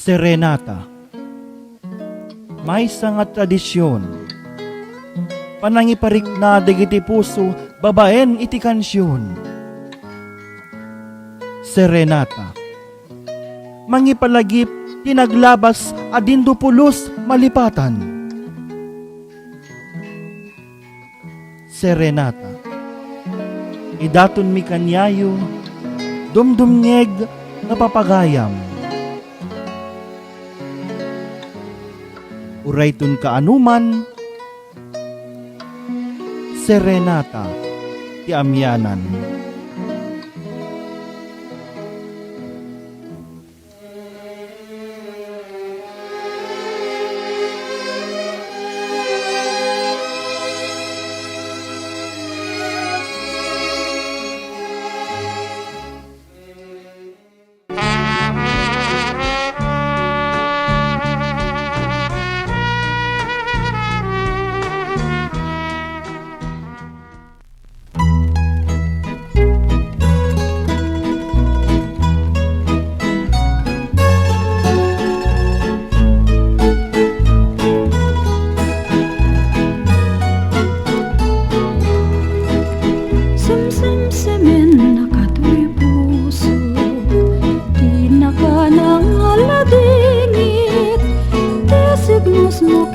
Serenata. May nga tradisyon. Panangiparik na digiti puso, babaen iti kansyon. Serenata. Mangipalagip, tinaglabas, adindo pulos, malipatan. Serenata. Idaton mi kanyayo, dumdumngeg, napapagayam. Urayton kaanuman, serenata, ti amyanan.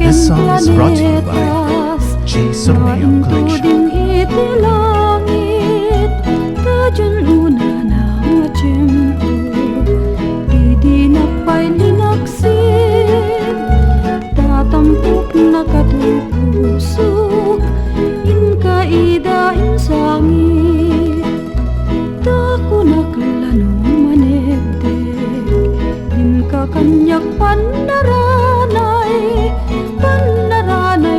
This song is brought to you by J. Sorneo Collection. Kanyak pandaranay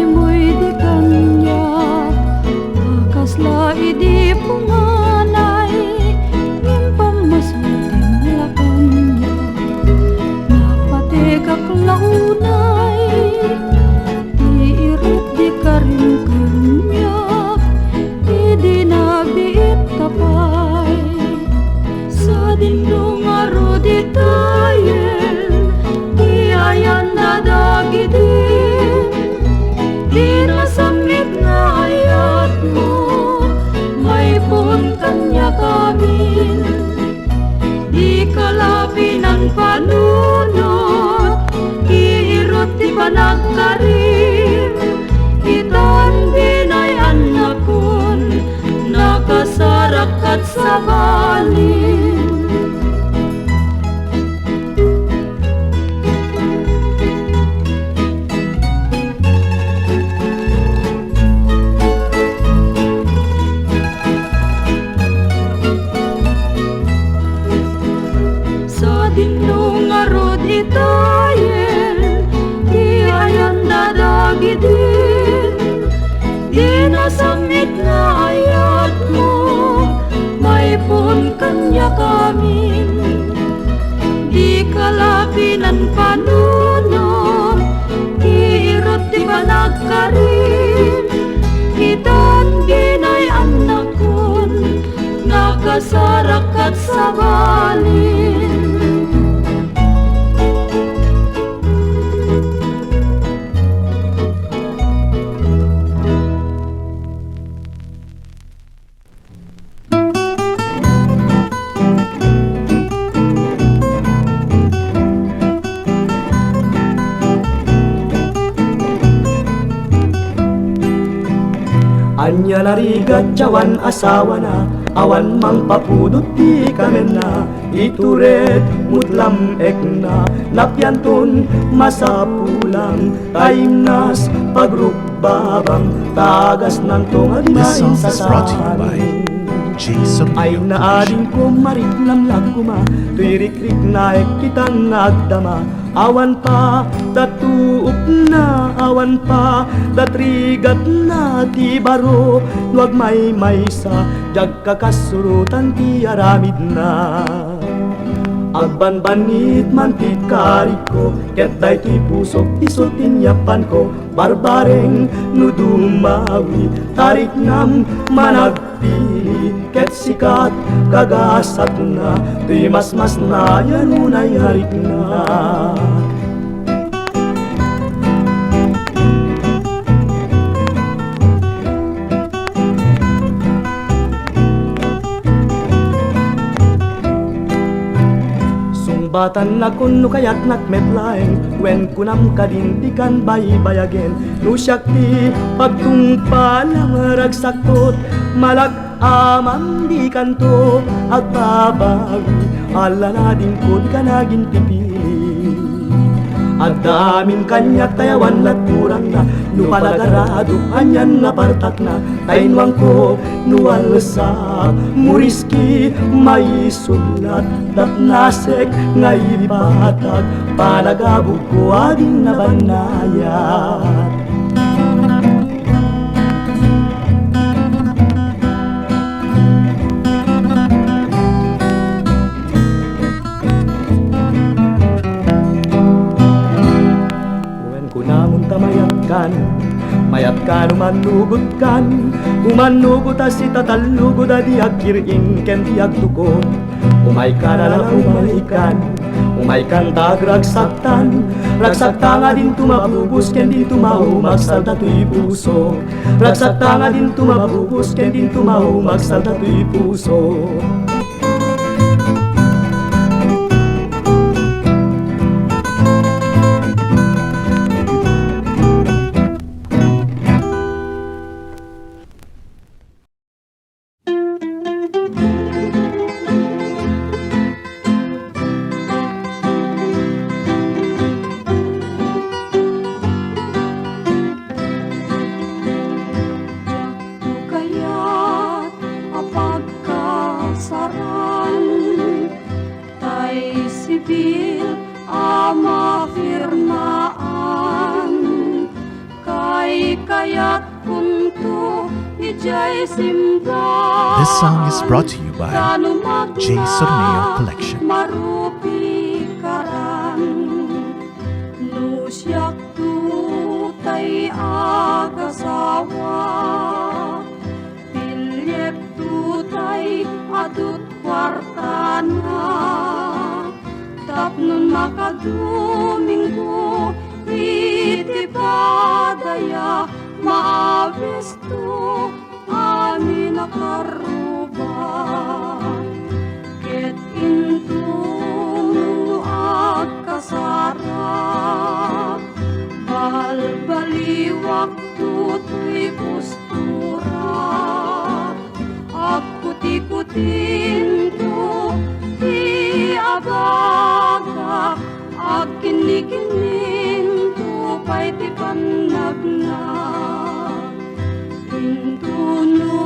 mo'y di kanyak, akasla idi punganay, ngimpam masutin lakanyak, napategak launay, di irut di karim kanyak, idi nabiit tapay, sa dindong aro di tayo. Ayan na dagidin, di nasamit na ayat mo, may puntan niya kamin. Di kalapin ang panunot, iirot di panagkarim, itan binay anak kun, nakasarak at sabalin. Dindong arod itayen, di ayan dadagidin, di nasamit na ayat mo, may pun kanya kamin. Di kalapin ang panunod, iirot di panagkarim, itan ginay anak kun, nakasarak at sabalin. Anya narigat jawan asawa na, awan mang papudot di kamen na, ituret mutlam ek na, napyantun masapulang, taimnas pagrukbabang, tagas ng tungal This main song sa is brought to you by J. ay Sorneo naaring Collection. ko mariklamlag kuma, tuirikrik na ek kitang nagdama, awan pa datuup na, awan pa datrigat na, ti baro nuag may sa jag kakasurutan ti aramid na. Agbanbanit man ti karit ko, ket day ti pusok iso tinyapan ko, barbareng no dumawi, tarik nam managpili, ket si pikat kagasat na ti mas na yanunay harik na. Batan na kuno kayat nakmetlaeng wen kunam kadindikan baybayagen no syakti pagtungpalang ragsaktot malak amam di kanto agbabawi ala na din ko di ka naging pipili at damin kanyak tayawan lat kurang na nupalagarado anyan na partak na tainwang ko nualsa muriski may sulat dat nasek ngay batag palagabog ko ading nabanayat. Mayat kan umanugod kan umanugod si tatalugod di agkiring ken di agtuko umay ka na lang umay kan tag ragsaktan nga din tumabubus ken din tumahumagsal dato'y puso ragsaktan nga din tumabubus ken din tumahumagsal dato'y puso. This song is brought to you by J. Sorneo Collection. Marupi karan nusyak tutay agasawa pilyek tutay adut wartana tapnon makaduminggo itipadaya maabisto amin nakaruba ket intunu agkasarap balbaliwak tutoy postura agkuti-kutin to ti abaga agkini-kinin to pa'y ti panagnak intuno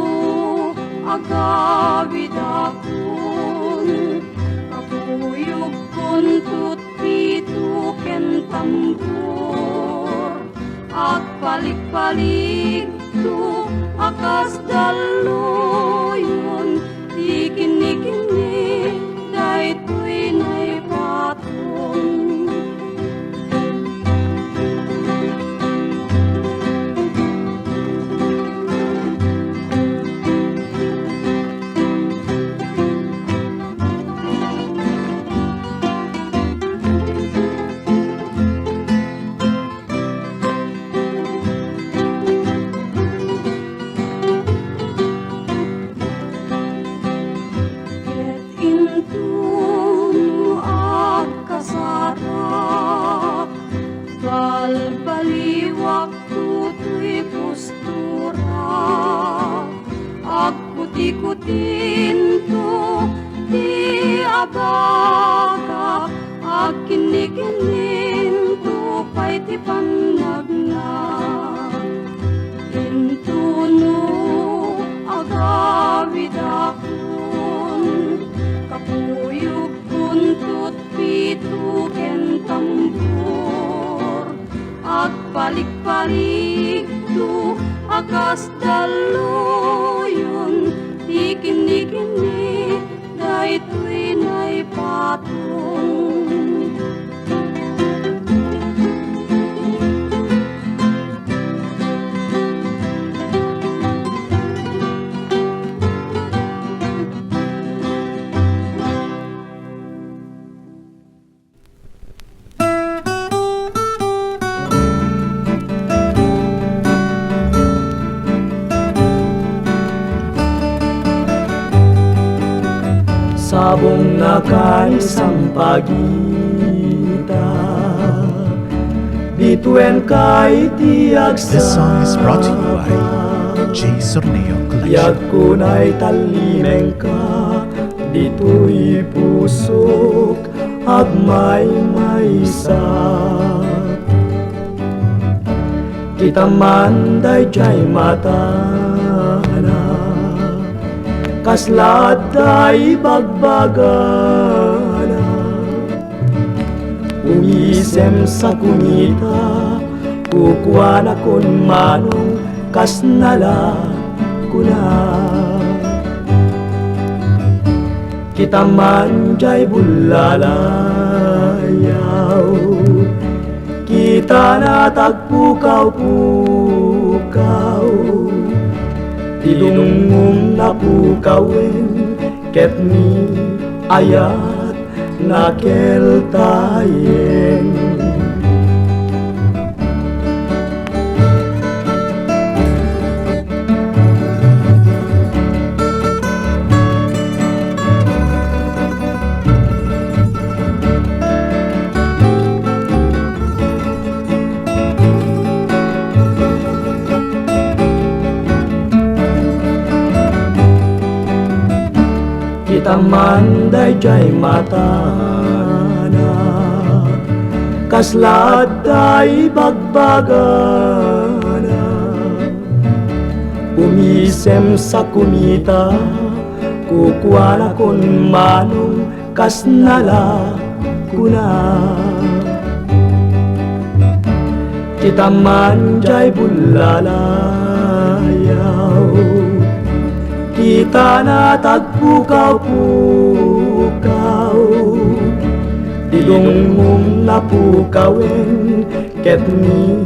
agawid akon kapuyog kon tutpito ken tambor at palik-palik to akas daluyon di kini-kini daytoy na'y patong. Balbaliwak tutoy postura agkuti-kutin to ti abaga agkini-kinin to pa'y ti panagnak intuno agawid akon kapuyog kun tutpito ken tambor at palik-palik to akas daluyon di kini-kini daytoy na'y patong. sabong na kanisang pagita bituen kay tiag sa This song is brought to you by J. Sorneo Collection. Yag kunay talimeng ka dito'y pusok agmay maysa kita man dayjay matana kaslad day bagbagana umisem sa kunita kukuha na kun manong kasnala kuna kita man jay bulalayaw kita na tagpukaw-pukaw Dinungum na pukawin ket ni ayat na keltayen kita man dayjay matana kaslad day bagbagana umisem sa kumita kukuha na kun manong kasnala kuna kita man jay bulalayaw kita na tagpukaw-pukaw Dilungum na pukawin ket ni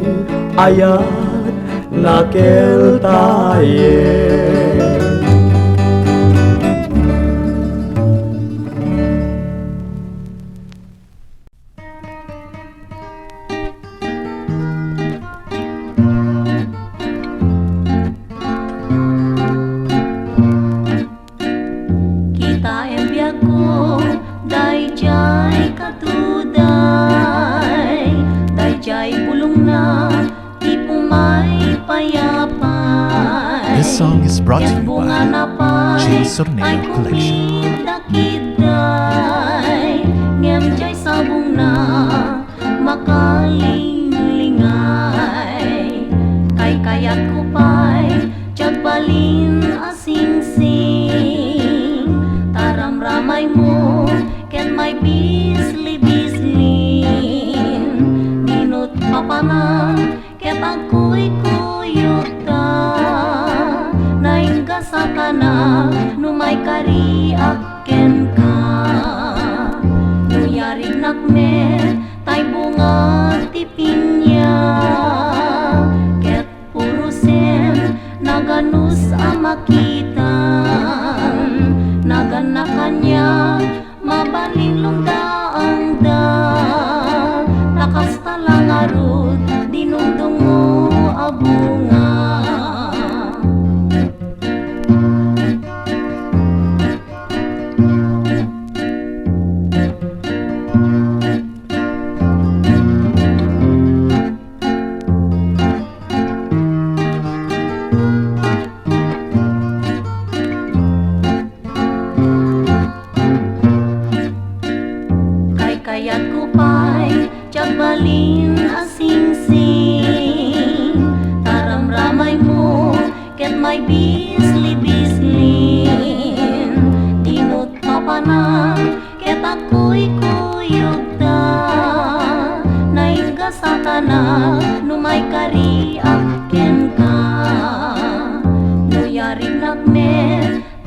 ayat na keltayen This song is brought to you by J. Sorneo Collection. Ngem jay sabong na makalingay kay kayat ko pa'y tiyagbalin asing-sing taramramay mo ken may bisli-bislin dinot papanan ket ako'y kuyot ka naingga sa kana numay kariak ken ka nuyarig nakme tay bunga ti pinya ket purusen naganus amakitan naganakanya mabalilong daang da takas talang arut dinundong mo abunga kayat ko pa'y tiyagbalin asing-sing taramramay mo ket may bisli-bislin dinot papanan ket ako'y kuyog da naingga sa kana numay kariak ken ka nuyarig nakme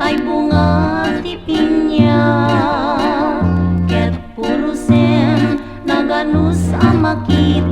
tay bunga ti pinya ket purusen naganus amakitan